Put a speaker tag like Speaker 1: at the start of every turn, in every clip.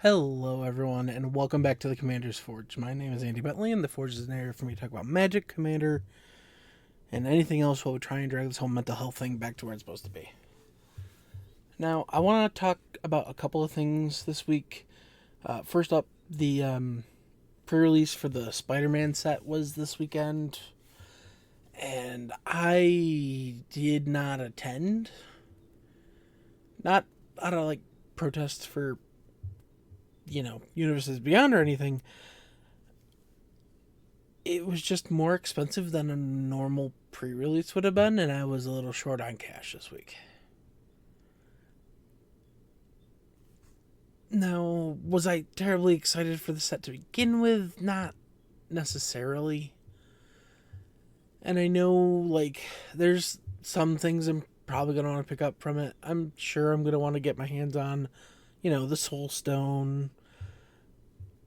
Speaker 1: Hello, everyone, and welcome back to the Commander's Forge. My name is Andy Bentley, and the Forge is an area for me to talk about magic, Commander, and anything else while we try and drag this whole mental health thing back to where it's supposed to be. Now, I want to talk about a couple of things this week. First up, the pre-release for the Spider-Man set was this weekend, and I did not attend. Not out of protests for Universes Beyond or anything. It was just more expensive than a normal pre-release would have been, and I was a little short on cash this week. Now, was I terribly excited for the set to begin with? Not necessarily. And I know, there's some things I'm probably going to want to pick up from it. I'm sure I'm going to want to get my hands on, the Soul Stone,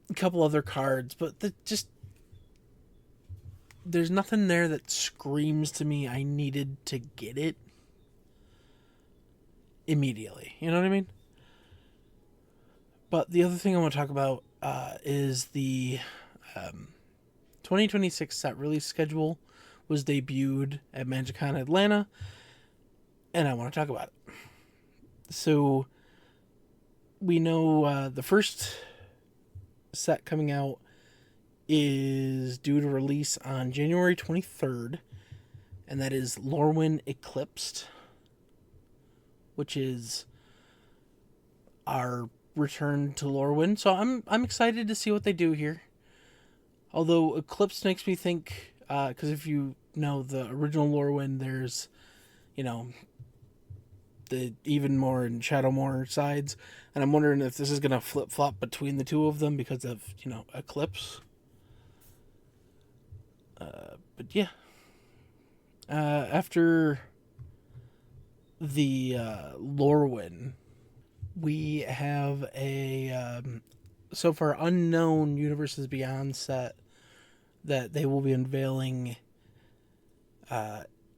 Speaker 1: a couple other cards, but there's nothing there that screams to me I needed to get it immediately. You know what I mean? But the other thing I want to talk about is the 2026 set release schedule was debuted at MagicCon Atlanta, and I want to talk about it. So we know the first set coming out is due to release on January 23rd, and that is Lorwyn Eclipsed, which is our return to Lorwyn. So I'm excited to see what they do here. Although Eclipsed makes me think, because if you know the original Lorwyn, there's, the even more and Shadowmoor sides, and I'm wondering if this is gonna flip flop between the two of them because of Eclipse. But yeah, after the Lorwyn, we have a so far unknown Universes Beyond set that they will be unveiling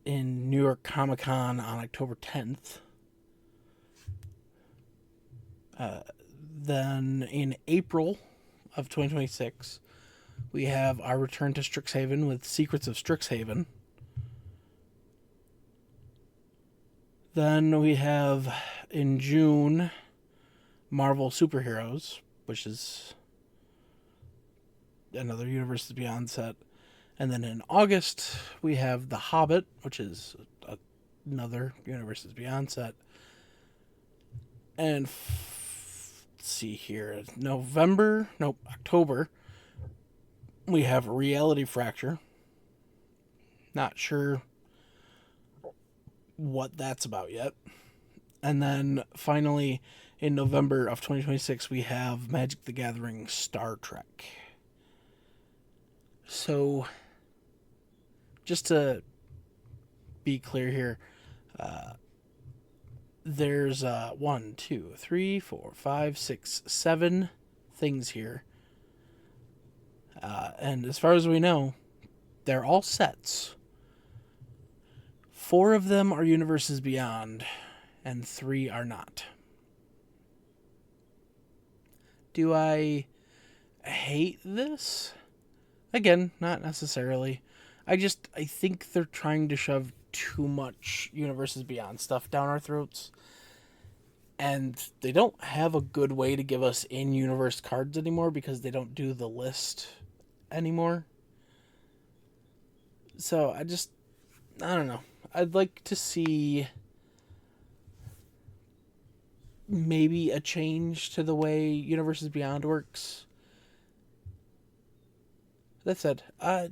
Speaker 1: in New York Comic Con on October 10th. Then in April of 2026, we have our return to Strixhaven with Secrets of Strixhaven. Then we have in June Marvel Superheroes, which is another Universes Beyond set. And then in August, we have The Hobbit, which is another Universes Beyond set. And let's see here, October, we have Reality Fracture. Not sure what that's about yet. And then finally, in November of 2026, we have Magic the Gathering Star Trek. So, just to be clear here, there's 1, 2, 3, 4, 5, 6, 7 things here. And as far as we know, they're all sets. 4 of them are Universes Beyond, and 3 are not. Do I hate this? Again, not necessarily. I think they're trying to shove too much Universes Beyond stuff down our throats. And they don't have a good way to give us in-universe cards anymore because they don't do the list anymore. So I don't know. I'd like to see maybe a change to the way Universes Beyond works. That said, I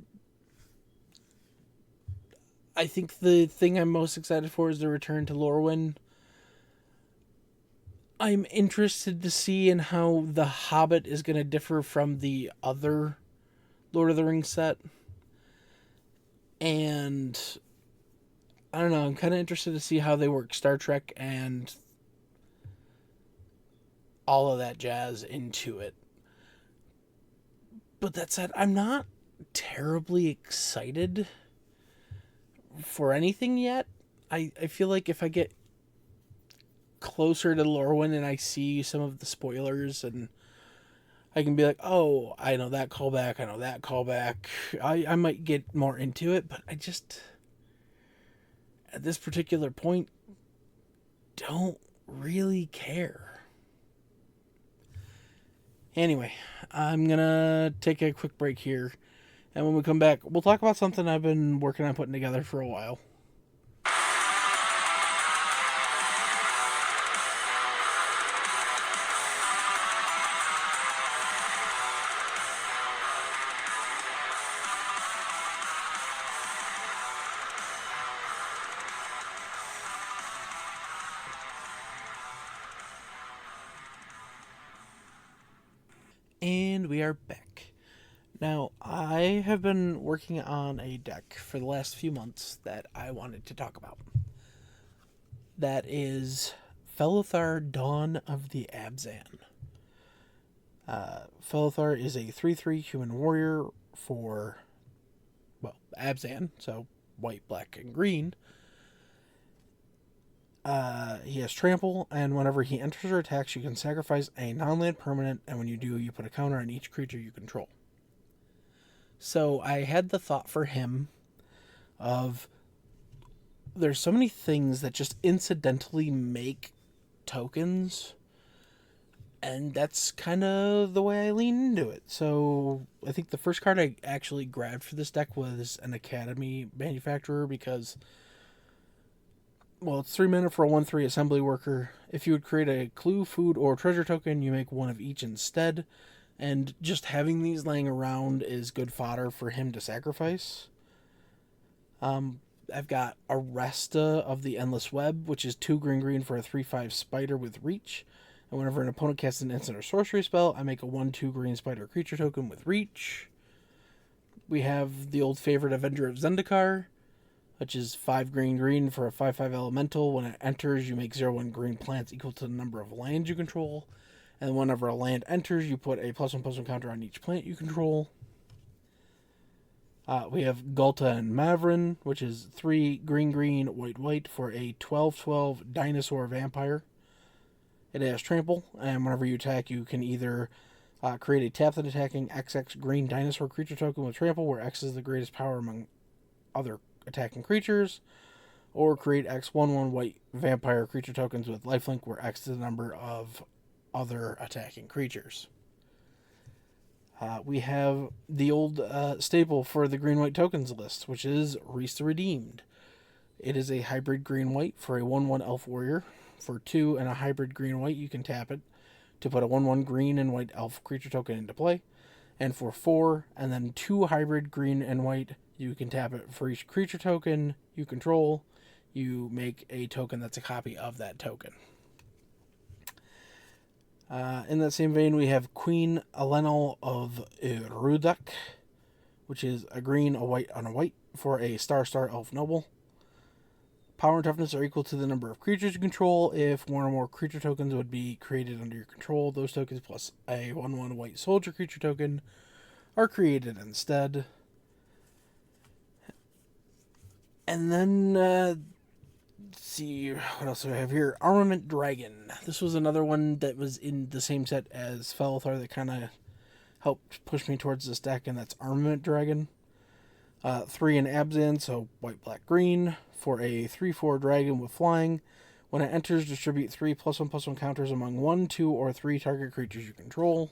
Speaker 1: think the thing I'm most excited for is the return to Lorwyn. I'm interested to see in how The Hobbit is going to differ from the other Lord of the Rings set. And I don't know, I'm kind of interested to see how they work Star Trek and all of that jazz into it. But that said, I'm not terribly excited for anything yet. I feel like if I get closer to Lorwyn and I see some of the spoilers, and I can be like, oh, I know that callback, I know that callback. I might get more into it, but I just, at this particular point, don't really care. Anyway, I'm gonna take a quick break here, and when we come back, we'll talk about something I've been working on putting together for a while. And we are back. Now, I have been working on a deck for the last few months that I wanted to talk about. That is Felithar Dawn of the Abzan. Felithar is a 3/3 human warrior for, well, Abzan, so white, black, and green. He has trample, and whenever he enters or attacks, you can sacrifice a non-land permanent, and when you do, you put a counter on each creature you control. So I had the thought for him of there's so many things that just incidentally make tokens, and that's kind of the way I lean into it. So I think the first card I actually grabbed for this deck was an Academy Manufacturer because, well, it's 3 mana for a 1/3 assembly worker. If you would create a clue, food, or treasure token, you make one of each instead. And just having these laying around is good fodder for him to sacrifice. I've got Arresta of the Endless Web, which is 2 green for a 3/5 spider with reach. And whenever an opponent casts an instant or sorcery spell, I make a 1/2 green spider creature token with reach. We have the old favorite Avenger of Zendikar, which is 5 green for a 5/5 elemental. When it enters, you make 0/1 green plants equal to the number of lands you control. And whenever a land enters, you put a +1/+1 counter on each plant you control. We have Gulta and Mavrin, which is 3 green, white for a 12/12 dinosaur vampire. It has trample, and whenever you attack, you can either create a tap that attacking XX green dinosaur creature token with trample, where X is the greatest power among other attacking creatures, or create X 1/1 white vampire creature tokens with lifelink, where X is the number of other attacking creatures. We have the old staple for the green-white tokens list, which is Reese the Redeemed. It is a hybrid green-white for a 1/1 elf warrior. For 2 and a hybrid green-white, you can tap it to put a 1/1 green and white elf creature token into play. And for 4 and then 2 hybrid green and white, you can tap it for each creature token you control. You make a token that's a copy of that token. In that same vein, we have Queen Elenel of Rudak, which is a green, a white, and a white for a star elf noble. Power and toughness are equal to the number of creatures you control. If one or more creature tokens would be created under your control, those tokens plus a 1/1 white soldier creature token are created instead. And then, let's see, what else do I have here? Armament Dragon. This was another one that was in the same set as Felithar that kind of helped push me towards this deck, and that's Armament Dragon. 3 in Abzan, so white, black, green, for a 3/4 dragon with flying. When it enters, distribute 3 +1/+1 counters among 1, 2, or 3 target creatures you control.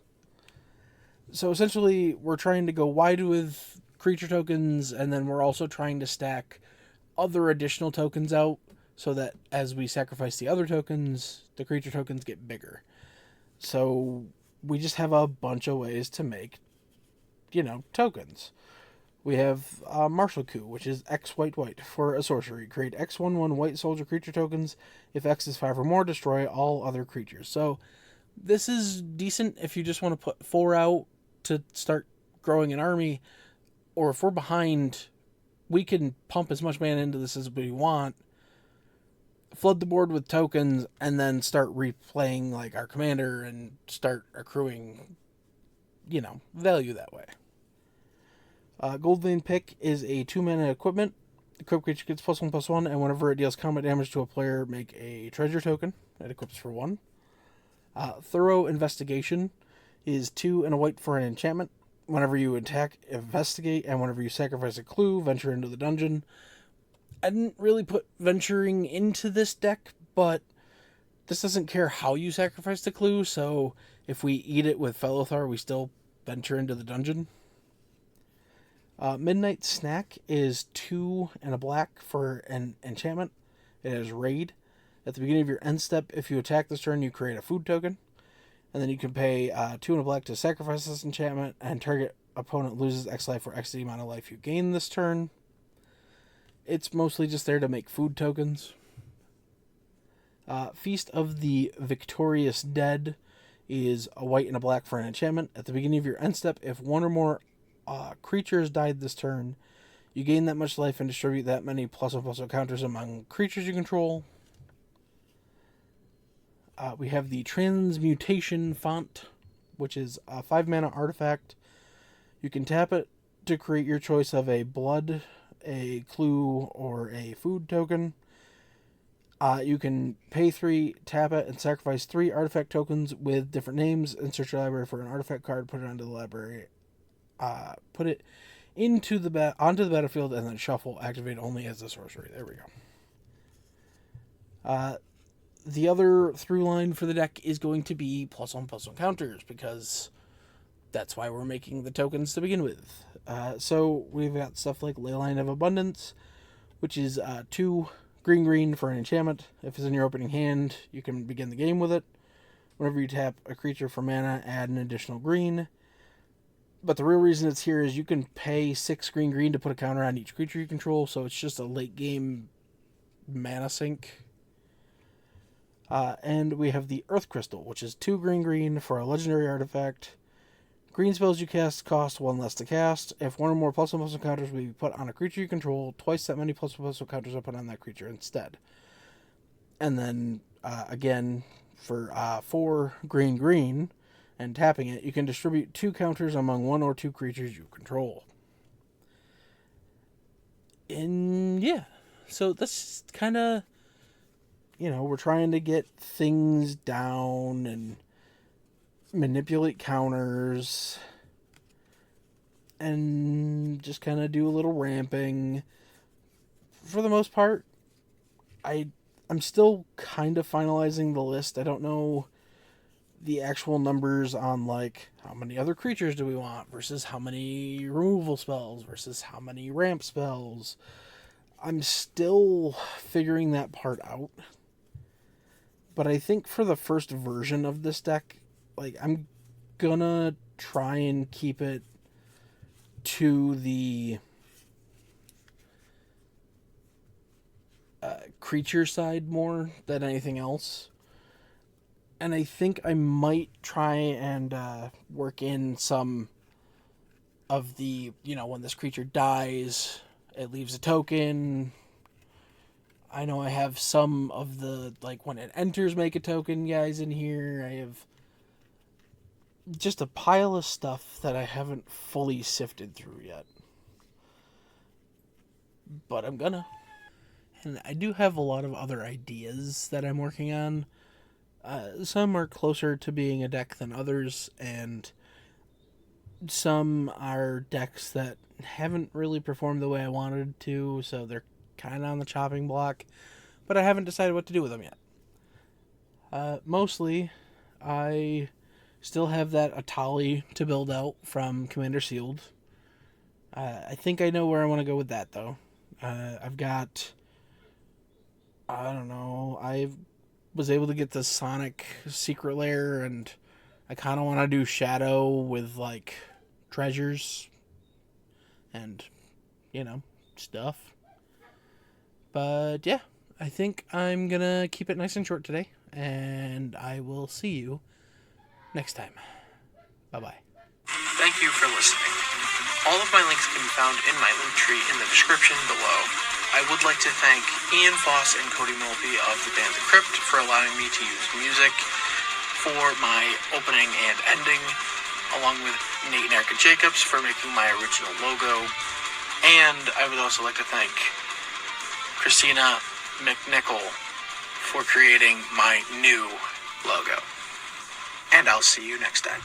Speaker 1: So essentially, we're trying to go wide with creature tokens, and then we're also trying to stack other additional tokens out so that as we sacrifice the other tokens, the creature tokens get bigger. So we just have a bunch of ways to make, tokens. We have Martial Coup, which is X white for a sorcery. Create X 1/1 white soldier creature tokens. If X is 5 or more, destroy all other creatures. So this is decent if you just want to put 4 out to start growing an army, or if we're behind, we can pump as much mana into this as we want, flood the board with tokens, and then start replaying like our commander and start accruing, value that way. Gold Vein Pick is a 2 mana equipment. Equip creature gets +1/+1, and whenever it deals combat damage to a player, make a treasure token. It equips for 1. Thorough Investigation is 2 and a white for an enchantment. Whenever you attack, investigate, and whenever you sacrifice a clue, venture into the dungeon. I didn't really put venturing into this deck, but this doesn't care how you sacrifice the clue, so if we eat it with Fellothar, we still venture into the dungeon. Midnight Snack is 2 and a black for an enchantment. It has Raid. At the beginning of your end step, if you attack this turn, you create a food token. And then you can pay 2 and a black to sacrifice this enchantment, and target opponent loses X life for X the amount of life you gain this turn. It's mostly just there to make food tokens. Feast of the Victorious Dead is a white and a black for an enchantment. At the beginning of your end step, if one or more creatures died this turn, you gain that much life and distribute that many +1/+1 counters among creatures you control. We have the Transmutation Font, which is a 5-mana artifact. You can tap it to create your choice of a blood, a clue, or a food token. You can pay 3, tap it, and sacrifice 3 artifact tokens with different names. Insert your library for an artifact card, put it onto the library, put it onto the battlefield, and then shuffle. Activate only as a sorcery. There we go. The other through line for the deck is going to be +1/+1 counters, because that's why we're making the tokens to begin with. So we've got stuff like Leyline of Abundance, which is 2 green for an enchantment. If it's in your opening hand, you can begin the game with it. Whenever you tap a creature for mana, add an additional green. But the real reason it's here is you can pay 6 green to put a counter on each creature you control, so it's just a late game mana sink. And we have the Earth Crystal, which is 2 green for a legendary artifact. Green spells you cast cost 1 less to cast. If one or more +1/+1 counters will be put on a creature you control, twice that many +1/+1 counters are put on that creature instead. And then, again, for 4 green, and tapping it, you can distribute 2 counters among 1 or 2 creatures you control. And yeah, so that's kind of, we're trying to get things down and manipulate counters and just kind of do a little ramping. For the most part, I'm still kind of finalizing the list. I don't know the actual numbers on, like, how many other creatures do we want versus how many removal spells versus how many ramp spells. I'm still figuring that part out. But I think for the first version of this deck, like, I'm gonna try and keep it to the creature side more than anything else. And I think I might try and work in some of the, when this creature dies, it leaves a token. I know I have some of the, like, when it enters, make a token guys in here. I have just a pile of stuff that I haven't fully sifted through yet. But I'm gonna. And I do have a lot of other ideas that I'm working on. Some are closer to being a deck than others, and some are decks that haven't really performed the way I wanted to, so they're kind of on the chopping block, but I haven't decided what to do with them yet. Mostly, I still have that Atali to build out from Commander Sealed. I think I know where I want to go with that, though. I've got, I don't know, I was able to get the Sonic Secret Lair, and I kind of want to do Shadow with, like, treasures and, stuff. But yeah, I think I'm gonna keep it nice and short today, and I will see you next time. Bye-bye.
Speaker 2: Thank you for listening. All of my links can be found in my link tree in the description below. I would like to thank Ian Foss and Cody Mulvey of the band The Crypt for allowing me to use music for my opening and ending, along with Nate and Erica Jacobs for making my original logo. And I would also like to thank Christina McNichol for creating my new logo. And I'll see you next time.